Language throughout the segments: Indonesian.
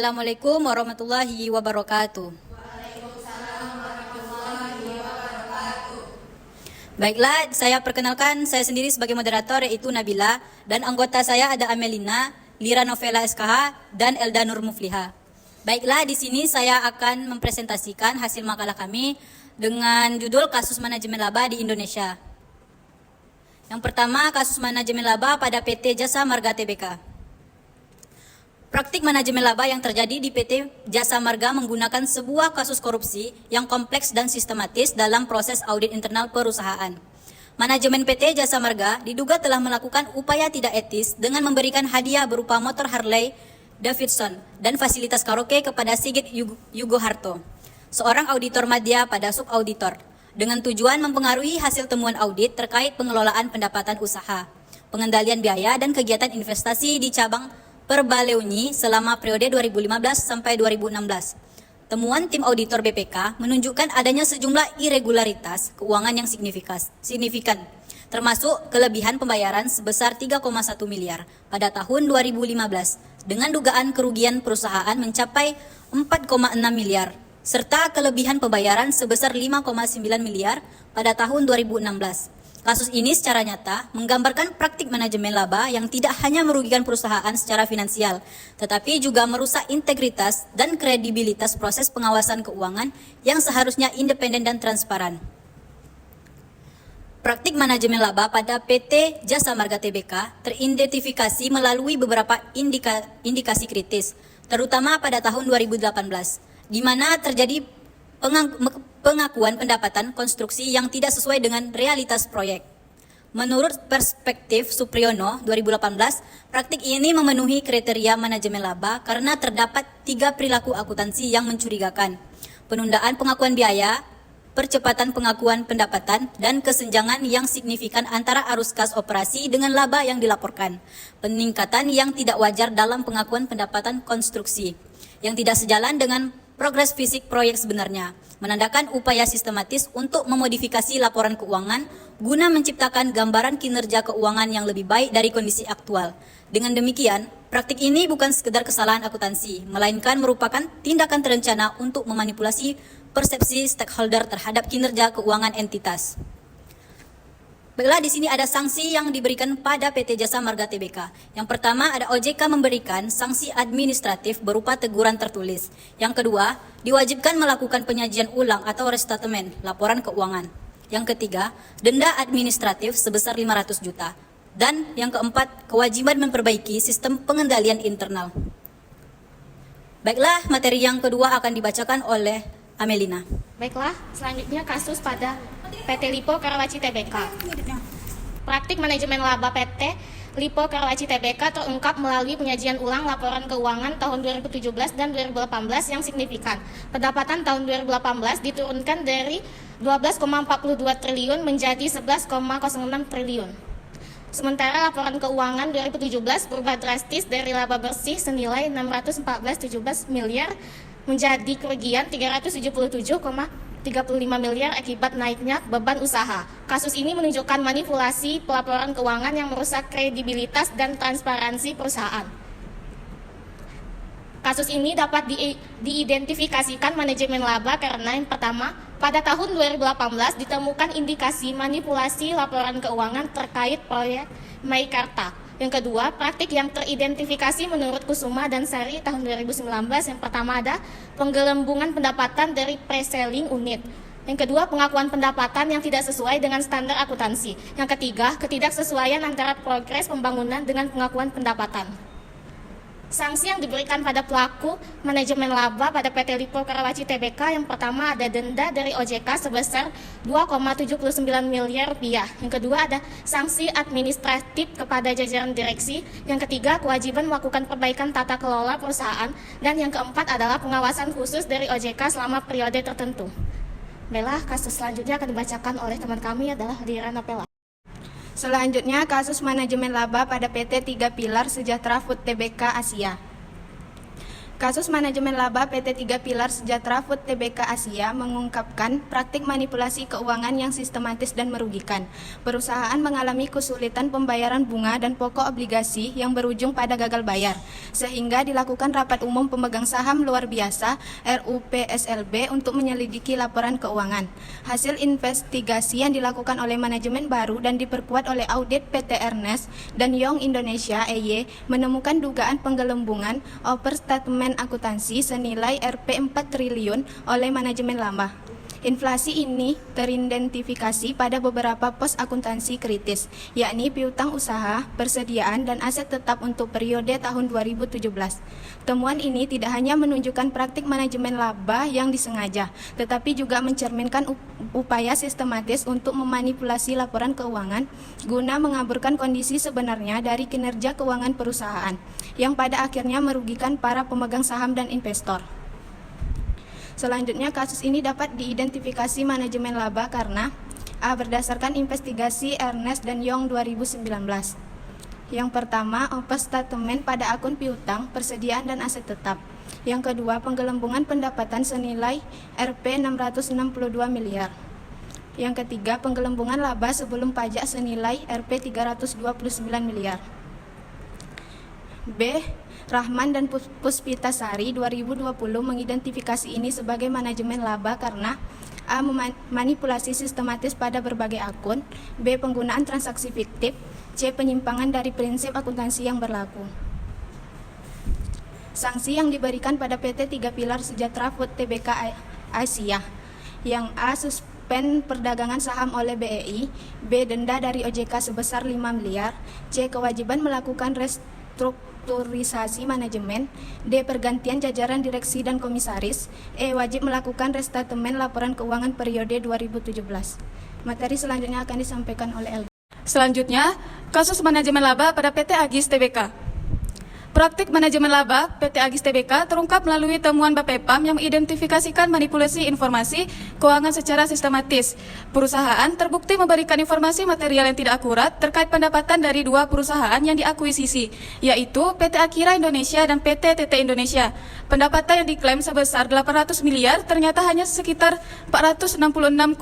Assalamualaikum warahmatullahi wabarakatuh. Baiklah, saya perkenalkan saya sendiri sebagai moderator yaitu Nabila dan anggota saya ada Amelina, Lira Novela SKH dan Elda Nur Mufliha. Baiklah, di sini saya akan mempresentasikan hasil makalah kami dengan judul kasus manajemen laba di Indonesia. Yang pertama, kasus manajemen laba pada PT Jasa Marga Tbk. Praktik manajemen laba yang terjadi di PT Jasa Marga menggunakan sebuah kasus korupsi yang kompleks dan sistematis dalam proses audit internal perusahaan. Manajemen PT Jasa Marga diduga telah melakukan upaya tidak etis dengan memberikan hadiah berupa motor Harley Davidson dan fasilitas karaoke kepada Sigit Yugoharto, seorang auditor madya pada subauditor, dengan tujuan mempengaruhi hasil temuan audit terkait pengelolaan pendapatan usaha, pengendalian biaya dan kegiatan investasi di cabang Perbaleunyi selama periode 2015 sampai 2016. Temuan tim auditor BPK menunjukkan adanya sejumlah irregularitas keuangan yang signifikan, termasuk kelebihan pembayaran sebesar 3,1 miliar pada tahun 2015 dengan dugaan kerugian perusahaan mencapai 4,6 miliar serta kelebihan pembayaran sebesar 5,9 miliar pada tahun 2016. Kasus ini secara nyata menggambarkan praktik manajemen laba yang tidak hanya merugikan perusahaan secara finansial, tetapi juga merusak integritas dan kredibilitas proses pengawasan keuangan yang seharusnya independen dan transparan. Praktik manajemen laba pada PT Jasa Marga Tbk teridentifikasi melalui beberapa indikasi kritis, terutama pada tahun 2018, di mana terjadi pengakuan pendapatan konstruksi yang tidak sesuai dengan realitas proyek. Menurut perspektif Supriyono 2018, praktik ini memenuhi kriteria manajemen laba karena terdapat 3 perilaku akuntansi yang mencurigakan: penundaan pengakuan biaya, percepatan pengakuan pendapatan, dan kesenjangan yang signifikan antara arus kas operasi dengan laba yang dilaporkan, peningkatan yang tidak wajar dalam pengakuan pendapatan konstruksi, yang tidak sejalan dengan progres fisik proyek sebenarnya, menandakan upaya sistematis untuk memodifikasi laporan keuangan guna menciptakan gambaran kinerja keuangan yang lebih baik dari kondisi aktual. Dengan demikian, praktik ini bukan sekedar kesalahan akuntansi, melainkan merupakan tindakan terencana untuk memanipulasi persepsi stakeholder terhadap kinerja keuangan entitas. Baiklah, di sini ada sanksi yang diberikan pada PT Jasa Marga Tbk. Yang pertama, ada OJK memberikan sanksi administratif berupa teguran tertulis. Yang kedua, diwajibkan melakukan penyajian ulang atau restatement laporan keuangan. Yang ketiga, denda administratif sebesar 500 juta. Dan yang keempat, kewajiban memperbaiki sistem pengendalian internal. Baiklah, materi yang kedua akan dibacakan oleh Amelina. Baiklah, selanjutnya kasus pada PT Lipo Karawaci Tbk. Praktik manajemen laba PT Lipo Karawaci Tbk terungkap melalui penyajian ulang laporan keuangan tahun 2017 dan 2018 yang signifikan. Pendapatan tahun 2018 diturunkan dari 12,42 triliun menjadi 11,06 triliun. Sementara laporan keuangan 2017 berubah drastis dari laba bersih senilai 614,17 miliar menjadi kerugian 377,35 miliar akibat naiknya beban usaha. Kasus ini menunjukkan manipulasi pelaporan keuangan yang merusak kredibilitas dan transparansi perusahaan. Kasus ini dapat diidentifikasikan manajemen laba karena yang pertama, pada tahun 2018 ditemukan indikasi manipulasi laporan keuangan terkait proyek Meikarta. Yang kedua, praktik yang teridentifikasi menurut Kusuma dan Sari tahun 2019. Yang pertama ada penggelembungan pendapatan dari pre-selling unit. Yang kedua, pengakuan pendapatan yang tidak sesuai dengan standar akuntansi. Yang ketiga, ketidaksesuaian antara progres pembangunan dengan pengakuan pendapatan. Sanksi yang diberikan pada pelaku manajemen laba pada PT Lipo Karawaci Tbk, yang pertama ada denda dari OJK sebesar 2,79 miliar rupiah. Yang kedua ada sanksi administratif kepada jajaran direksi. Yang ketiga, kewajiban melakukan perbaikan tata kelola perusahaan. Dan yang keempat adalah pengawasan khusus dari OJK selama periode tertentu. Baiklah, kasus selanjutnya akan dibacakan oleh teman kami adalah Lira Novela. Selanjutnya, kasus manajemen laba pada PT 3 Pilar Sejahtera Food Tbk Asia. Kasus manajemen laba PT 3 Pilar Sejahtera Food Tbk Asia mengungkapkan praktik manipulasi keuangan yang sistematis dan merugikan. Perusahaan mengalami kesulitan pembayaran bunga dan pokok obligasi yang berujung pada gagal bayar, sehingga dilakukan rapat umum pemegang saham luar biasa RUPSLB untuk menyelidiki laporan keuangan. Hasil investigasi yang dilakukan oleh manajemen baru dan diperkuat oleh audit PT Ernest dan Young Indonesia EY menemukan dugaan penggelembungan overstatement akuntansi senilai Rp 4 triliun oleh manajemen laba. Inflasi ini teridentifikasi pada beberapa pos akuntansi kritis, yakni piutang usaha, persediaan, dan aset tetap untuk periode tahun 2017. Temuan ini tidak hanya menunjukkan praktik manajemen laba yang disengaja, tetapi juga mencerminkan upaya sistematis untuk memanipulasi laporan keuangan guna mengaburkan kondisi sebenarnya dari kinerja keuangan perusahaan, yang pada akhirnya merugikan para pemegang saham dan investor. Selanjutnya, kasus ini dapat diidentifikasi manajemen laba karena berdasarkan investigasi Ernest dan Young 2019. Yang pertama, overstatement pada akun piutang, persediaan, dan aset tetap. Yang kedua, penggelembungan pendapatan senilai Rp 662 miliar. Yang ketiga, penggelembungan laba sebelum pajak senilai Rp 329 miliar. B. Rahman dan Puspitasari 2020 mengidentifikasi ini sebagai manajemen laba karena A. Manipulasi sistematis pada berbagai akun, B. Penggunaan transaksi fiktif, C. Penyimpangan dari prinsip akuntansi yang berlaku. Sanksi yang diberikan pada PT 3 Pilar Sejahtera Food Tbk Asia, yang A. Suspend perdagangan saham oleh BEI, B. Denda dari OJK sebesar 5 miliar, C. Kewajiban melakukan restrukturisasi manajemen, D. Pergantian jajaran direksi dan komisaris, E. Wajib melakukan restatemen laporan keuangan periode 2017. Materi selanjutnya akan disampaikan oleh Elga. Selanjutnya, kasus manajemen laba pada PT Agis Tbk. Praktik manajemen laba PT Agis Tbk terungkap melalui temuan Bapepam yang mengidentifikasikan manipulasi informasi keuangan secara sistematis. Perusahaan terbukti memberikan informasi material yang tidak akurat terkait pendapatan dari dua perusahaan yang diakuisisi, yaitu PT Akira Indonesia dan PT TT Indonesia. Pendapatan yang diklaim sebesar 800 miliar ternyata hanya sekitar 466,8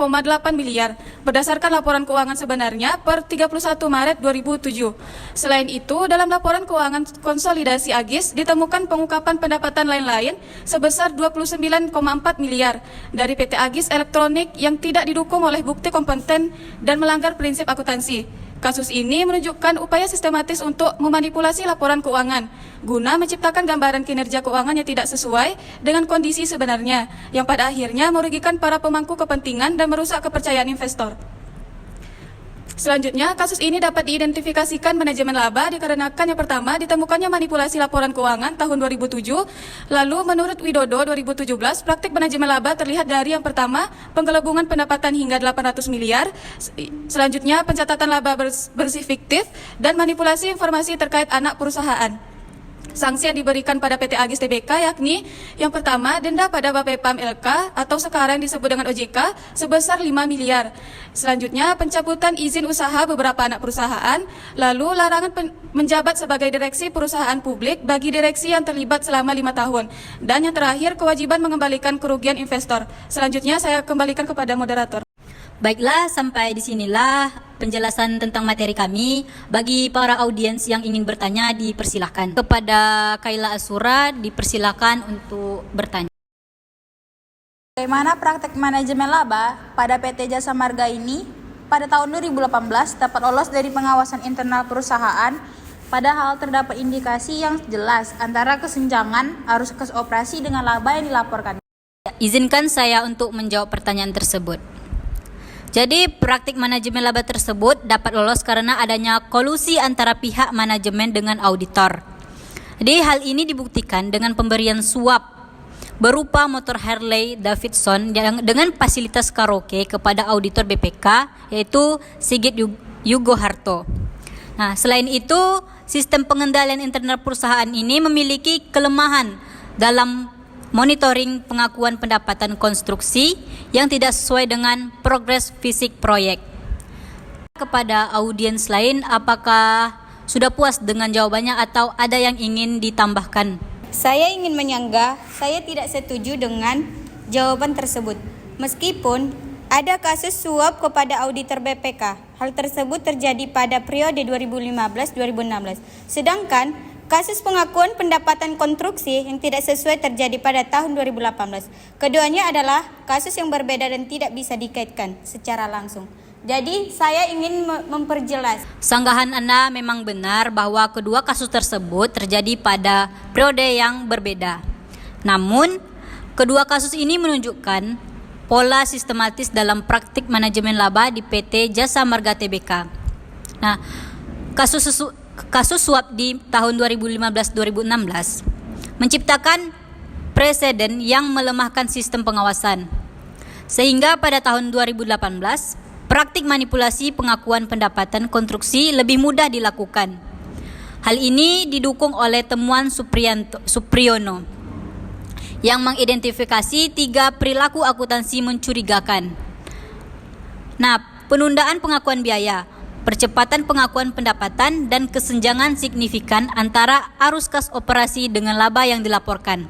miliar berdasarkan laporan keuangan sebenarnya per 31 Maret 2007. Selain itu, dalam laporan keuangan konsolidasi Agis ditemukan pengungkapan pendapatan lain-lain sebesar 29,4 miliar dari PT Agis Elektronik yang tidak didukung oleh bukti kompeten dan melanggar prinsip akuntansi. Kasus ini menunjukkan upaya sistematis untuk memanipulasi laporan keuangan guna menciptakan gambaran kinerja keuangan yang tidak sesuai dengan kondisi sebenarnya, yang pada akhirnya merugikan para pemangku kepentingan dan merusak kepercayaan investor. Selanjutnya, kasus ini dapat diidentifikasikan manajemen laba dikarenakan yang pertama, ditemukannya manipulasi laporan keuangan tahun 2007. Lalu, menurut Widodo 2017, praktik manajemen laba terlihat dari yang pertama, penggelembungan pendapatan hingga 800 miliar. Selanjutnya, pencatatan laba bersih fiktif dan manipulasi informasi terkait anak perusahaan. Sanksi yang diberikan pada PT Agis Tbk yakni yang pertama, denda pada Bapepam LK atau sekarang disebut dengan OJK sebesar 5 miliar. Selanjutnya, pencabutan izin usaha beberapa anak perusahaan, lalu larangan menjabat sebagai direksi perusahaan publik bagi direksi yang terlibat selama 5 tahun. Dan yang terakhir, kewajiban mengembalikan kerugian investor. Selanjutnya, saya kembalikan kepada moderator. Baiklah, sampai di sinilah penjelasan tentang materi kami. Bagi para audiens yang ingin bertanya, dipersilahkan. Kepada Kaila Asura, dipersilahkan untuk bertanya. Bagaimana praktek manajemen laba pada PT Jasa Marga ini pada tahun 2018 dapat lolos dari pengawasan internal perusahaan, padahal terdapat indikasi yang jelas antara kesenjangan arus kas operasi dengan laba yang dilaporkan. Izinkan saya untuk menjawab pertanyaan tersebut. Jadi, praktik manajemen laba tersebut dapat lolos karena adanya kolusi antara pihak manajemen dengan auditor. Jadi, hal ini dibuktikan dengan pemberian suap berupa motor Harley Davidson dengan fasilitas karaoke kepada auditor BPK, yaitu Sigit Yugoharto. Nah, selain itu, sistem pengendalian internal perusahaan ini memiliki kelemahan dalam monitoring pengakuan pendapatan konstruksi yang tidak sesuai dengan progres fisik proyek. Kepada audiens lain, apakah sudah puas dengan jawabannya atau ada yang ingin ditambahkan? Saya ingin menyanggah, saya tidak setuju dengan jawaban tersebut. Meskipun ada kasus suap kepada auditor BPK, hal tersebut terjadi pada periode 2015-2016. Sedangkan kasus pengakuan pendapatan konstruksi yang tidak sesuai terjadi pada tahun 2018. Keduanya adalah kasus yang berbeda dan tidak bisa dikaitkan secara langsung. Jadi saya ingin memperjelas. Sanggahan Anda memang benar bahwa kedua kasus tersebut terjadi pada periode yang berbeda. Namun, kedua kasus ini menunjukkan pola sistematis dalam praktik manajemen laba di PT Jasa Marga Tbk. Nah, kasus suap di tahun 2015-2016 menciptakan preseden yang melemahkan sistem pengawasan. Sehingga pada tahun 2018, praktik manipulasi pengakuan pendapatan konstruksi lebih mudah dilakukan. Hal ini didukung oleh temuan Supriyono yang mengidentifikasi 3 perilaku akuntansi mencurigakan. Nah, penundaan pengakuan biaya, percepatan pengakuan pendapatan, dan kesenjangan signifikan antara arus kas operasi dengan laba yang dilaporkan.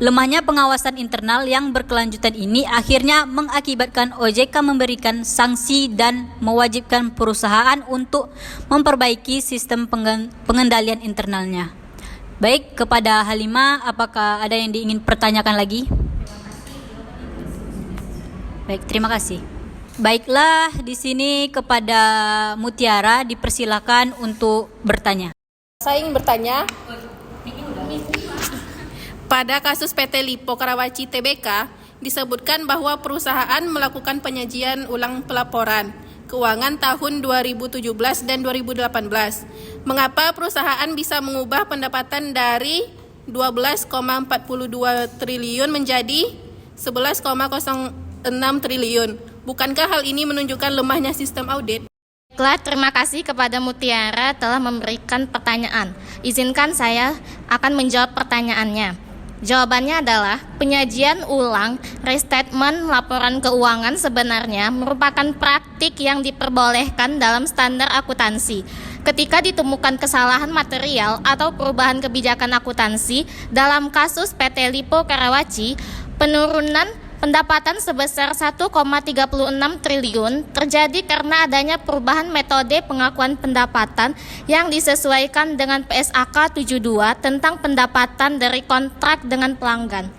Lemahnya pengawasan internal yang berkelanjutan ini akhirnya mengakibatkan OJK memberikan sanksi dan mewajibkan perusahaan untuk memperbaiki sistem pengendalian internalnya. Baik, kepada Halimah, apakah ada yang ingin pertanyakan lagi? Baik, terima kasih. Baiklah, di sini kepada Mutiara dipersilakan untuk bertanya. Saya ingin bertanya, pada kasus PT Lipo Karawaci Tbk disebutkan bahwa perusahaan melakukan penyajian ulang pelaporan keuangan tahun 2017 dan 2018. Mengapa perusahaan bisa mengubah pendapatan dari 12,42 triliun menjadi 11,06 triliun? Bukankah hal ini menunjukkan lemahnya sistem audit? Baiklah, terima kasih kepada Mutiara telah memberikan pertanyaan. Izinkan saya akan menjawab pertanyaannya. Jawabannya adalah penyajian ulang restatement laporan keuangan sebenarnya merupakan praktik yang diperbolehkan dalam standar akuntansi. Ketika ditemukan kesalahan material atau perubahan kebijakan akuntansi dalam kasus PT Lipo Karawaci, penurunan pendapatan sebesar 1,36 triliun terjadi karena adanya perubahan metode pengakuan pendapatan yang disesuaikan dengan PSAK 72 tentang pendapatan dari kontrak dengan pelanggan.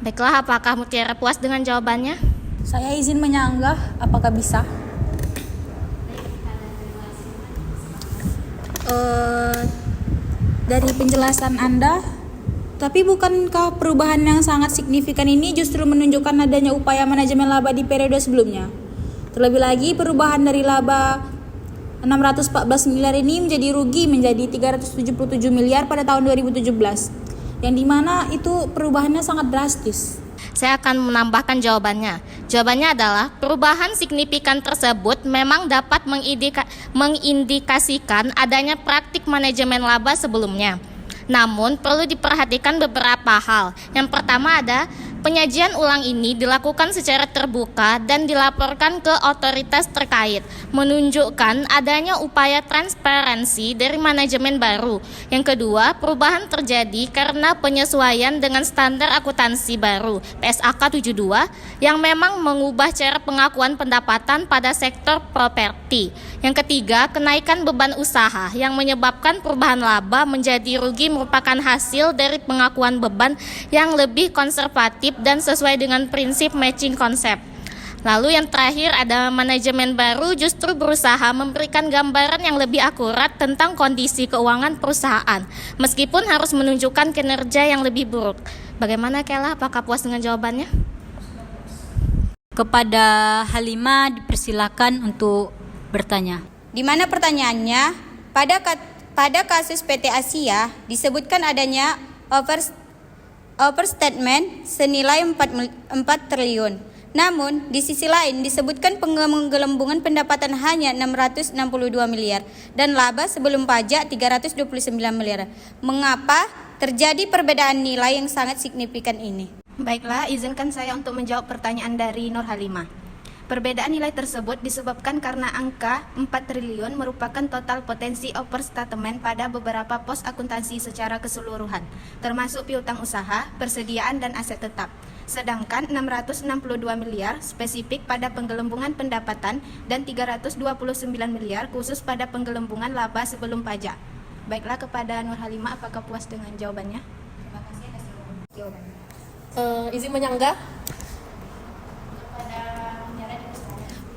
Baiklah, apakah Mutiara puas dengan jawabannya? Saya izin menyanggah, apakah bisa? Dari penjelasan Anda, tapi bukankah perubahan yang sangat signifikan ini justru menunjukkan adanya upaya manajemen laba di periode sebelumnya? Terlebih lagi, perubahan dari laba 614 miliar ini menjadi rugi menjadi 377 miliar pada tahun 2017, yang dimana itu perubahannya sangat drastis. Saya akan menambahkan jawabannya. Jawabannya adalah perubahan signifikan tersebut memang dapat mengindikasikan adanya praktik manajemen laba sebelumnya. Namun, perlu diperhatikan beberapa hal. Yang pertama ada penyajian ulang ini dilakukan secara terbuka dan dilaporkan ke otoritas terkait, menunjukkan adanya upaya transparansi dari manajemen baru. Yang kedua, perubahan terjadi karena penyesuaian dengan standar akuntansi baru, PSAK 72, yang memang mengubah cara pengakuan pendapatan pada sektor properti. Yang ketiga, kenaikan beban usaha yang menyebabkan perubahan laba menjadi rugi merupakan hasil dari pengakuan beban yang lebih konservatif dan sesuai dengan prinsip matching konsep. Lalu yang terakhir ada manajemen baru justru berusaha memberikan gambaran yang lebih akurat tentang kondisi keuangan perusahaan, meskipun harus menunjukkan kinerja yang lebih buruk. Bagaimana Kela, apakah puas dengan jawabannya? Kepada Halimah dipersilakan untuk bertanya. Di mana pertanyaannya, pada kasus PT Asia disebutkan adanya overstatement senilai 4 triliun. Namun, di sisi lain disebutkan penggelembungan pendapatan hanya 662 miliar dan laba sebelum pajak 329 miliar. Mengapa terjadi perbedaan nilai yang sangat signifikan ini? Baiklah, izinkan saya untuk menjawab pertanyaan dari Nur Halimah. Perbedaan nilai tersebut disebabkan karena angka 4 triliun merupakan total potensi overstatement pada beberapa pos akuntansi secara keseluruhan, termasuk piutang usaha, persediaan, dan aset tetap. Sedangkan 662 miliar spesifik pada penggelembungan pendapatan dan 329 miliar khusus pada penggelembungan laba sebelum pajak. Baiklah, kepada Nur Halimah, apakah puas dengan jawabannya? Terima kasih atas jawabannya. Izin menyanggah.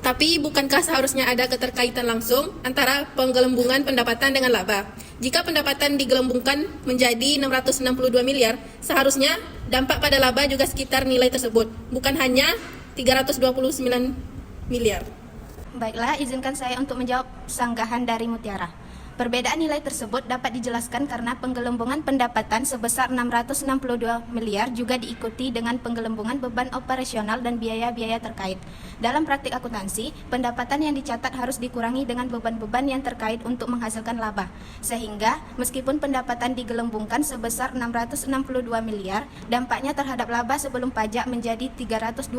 Tapi bukankah seharusnya ada keterkaitan langsung antara penggelembungan pendapatan dengan laba? Jika pendapatan digelembungkan menjadi 662 miliar, seharusnya dampak pada laba juga sekitar nilai tersebut, bukan hanya 329 miliar. Baiklah, izinkan saya untuk menjawab sanggahan dari Mutiara. Perbedaan nilai tersebut dapat dijelaskan karena penggelembungan pendapatan sebesar 662 miliar juga diikuti dengan penggelembungan beban operasional dan biaya-biaya terkait. Dalam praktik akuntansi, pendapatan yang dicatat harus dikurangi dengan beban-beban yang terkait untuk menghasilkan laba. Sehingga, meskipun pendapatan digelembungkan sebesar 662 miliar, dampaknya terhadap laba sebelum pajak menjadi 329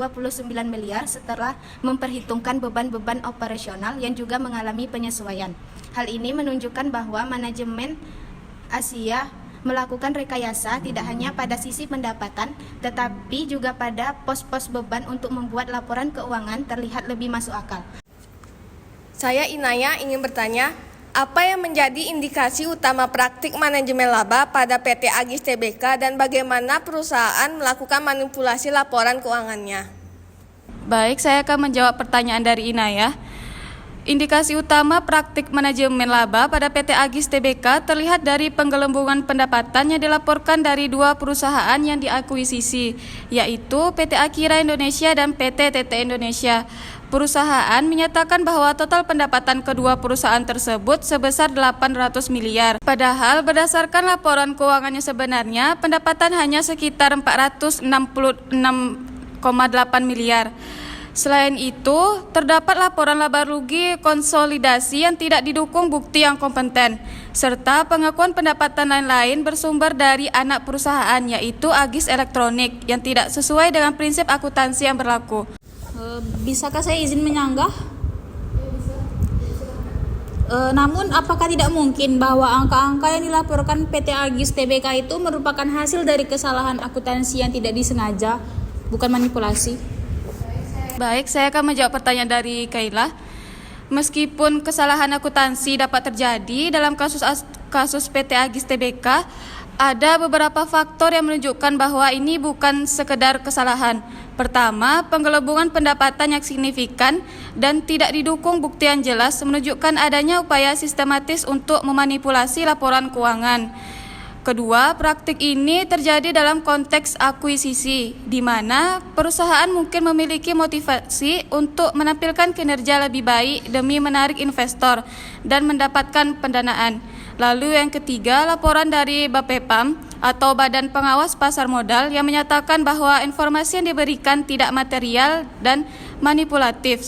miliar setelah memperhitungkan beban-beban operasional yang juga mengalami penyesuaian. Hal ini menunjukkan bahwa manajemen Asia melakukan rekayasa tidak hanya pada sisi pendapatan, tetapi juga pada pos-pos beban untuk membuat laporan keuangan terlihat lebih masuk akal. Saya Inaya ingin bertanya, apa yang menjadi indikasi utama praktik manajemen laba pada PT Agis Tbk dan bagaimana perusahaan melakukan manipulasi laporan keuangannya? Baik, saya akan menjawab pertanyaan dari Inaya. Indikasi utama praktik manajemen laba pada PT Agis Tbk terlihat dari penggelembungan pendapatan yang dilaporkan dari dua perusahaan yang diakuisisi, yaitu PT Akira Indonesia dan PT TT Indonesia. Perusahaan menyatakan bahwa total pendapatan kedua perusahaan tersebut sebesar 800 miliar. Padahal berdasarkan laporan keuangannya sebenarnya, pendapatan hanya sekitar 466,8 miliar. Selain itu, terdapat laporan laba rugi konsolidasi yang tidak didukung bukti yang kompeten, serta pengakuan pendapatan lain-lain bersumber dari anak perusahaan, yaitu Agis Elektronik, yang tidak sesuai dengan prinsip akuntansi yang berlaku. Bisakah saya izin menyanggah? Namun, apakah tidak mungkin bahwa angka-angka yang dilaporkan PT Agis Tbk itu merupakan hasil dari kesalahan akuntansi yang tidak disengaja, bukan manipulasi? Baik, saya akan menjawab pertanyaan dari Kaila. Meskipun kesalahan akuntansi dapat terjadi dalam kasus PT Agis Tbk, ada beberapa faktor yang menunjukkan bahwa ini bukan sekedar kesalahan. Pertama, penggelembungan pendapatan yang signifikan dan tidak didukung bukti yang jelas menunjukkan adanya upaya sistematis untuk memanipulasi laporan keuangan. Kedua, praktik ini terjadi dalam konteks akuisisi, di mana perusahaan mungkin memiliki motivasi untuk menampilkan kinerja lebih baik demi menarik investor dan mendapatkan pendanaan. Lalu yang ketiga, laporan dari Bapepam atau Badan Pengawas Pasar Modal yang menyatakan bahwa informasi yang diberikan tidak material dan manipulatif,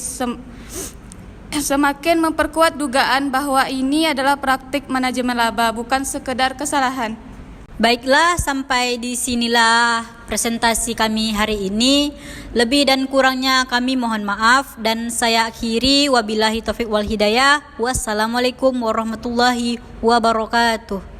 semakin memperkuat dugaan bahwa ini adalah praktik manajemen laba, bukan sekedar kesalahan. Baiklah, sampai di sinilah presentasi kami hari ini. Lebih dan kurangnya kami mohon maaf dan saya akhiri wabillahi taufiq wal hidayah. Wassalamualaikum warahmatullahi wabarakatuh.